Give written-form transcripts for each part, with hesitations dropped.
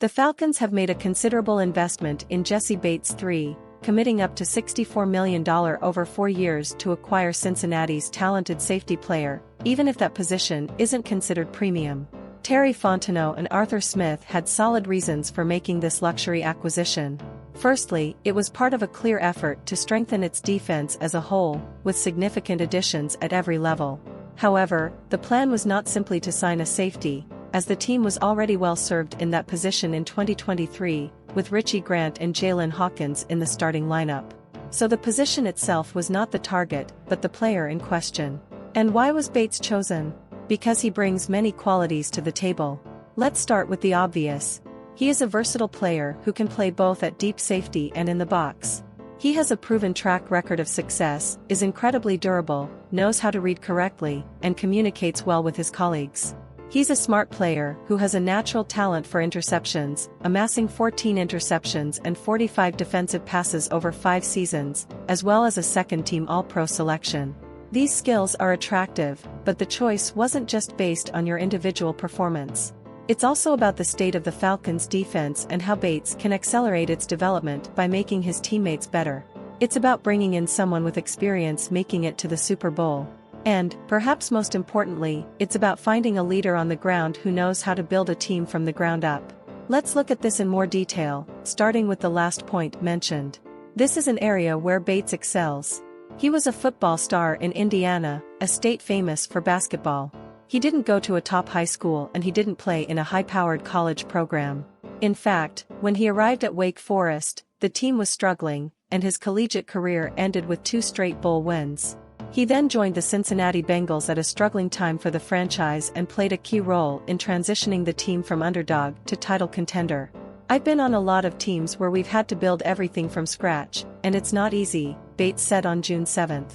The Falcons have made a considerable investment in Jessie Bates III, committing up to $64 million over 4 years to acquire Cincinnati's talented safety player, even if that position isn't considered premium. Terry Fontenot and Arthur Smith had solid reasons for making this luxury acquisition. Firstly, it was part of a clear effort to strengthen its defense as a whole, with significant additions at every level. However, the plan was not simply to sign a safety, as the team was already well served in that position in 2023, with Richie Grant and Jalen Hawkins in the starting lineup. So the position itself was not the target, but the player in question. And why was Bates chosen? Because he brings many qualities to the table. Let's start with the obvious. He is a versatile player who can play both at deep safety and in the box. He has a proven track record of success, is incredibly durable, knows how to read correctly, and communicates well with his colleagues. He's a smart player who has a natural talent for interceptions, amassing 14 interceptions and 45 defensive passes over 5 seasons, as well as a second-team All-Pro selection. These skills are attractive, but the choice wasn't just based on your individual performance. It's also about the state of the Falcons' defense and how Bates can accelerate its development by making his teammates better. It's about bringing in someone with experience making it to the Super Bowl. And, perhaps most importantly, it's about finding a leader on the ground who knows how to build a team from the ground up. Let's look at this in more detail, starting with the last point mentioned. This is an area where Bates excels. He was a football star in Indiana, a state famous for basketball. He didn't go to a top high school and he didn't play in a high-powered college program. In fact, when he arrived at Wake Forest, the team was struggling, and his collegiate career ended with 2 straight bowl wins. He then joined the Cincinnati Bengals at a struggling time for the franchise and played a key role in transitioning the team from underdog to title contender. "I've been on a lot of teams where we've had to build everything from scratch, and it's not easy," Bates said on June 7.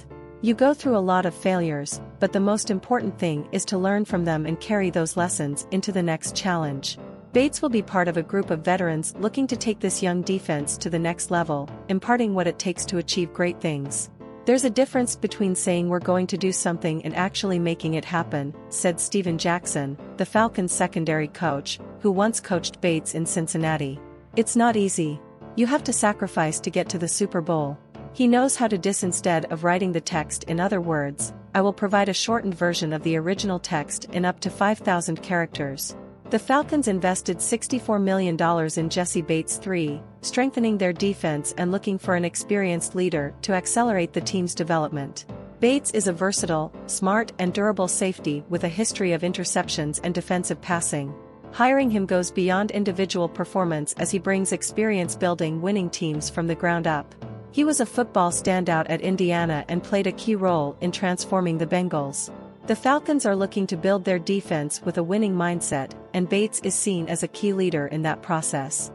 "You go through a lot of failures, but the most important thing is to learn from them and carry those lessons into the next challenge." Bates will be part of a group of veterans looking to take this young defense to the next level, imparting what it takes to achieve great things. "There's a difference between saying we're going to do something and actually making it happen," said Steven Jackson, the Falcons' secondary coach, who once coached Bates in Cincinnati. "It's not easy. You have to sacrifice to get to the Super Bowl." He knows how to instead of writing the text in other words, I will provide a shortened version of the original text in up to 5,000 characters. The Falcons invested $64 million in Jessie Bates III, strengthening their defense and looking for an experienced leader to accelerate the team's development. Bates is a versatile, smart and durable safety with a history of interceptions and defensive passing. Hiring him goes beyond individual performance as he brings experience building winning teams from the ground up. He was a football standout at Indiana and played a key role in transforming the Bengals. The Falcons are looking to build their defense with a winning mindset, and Bates is seen as a key leader in that process.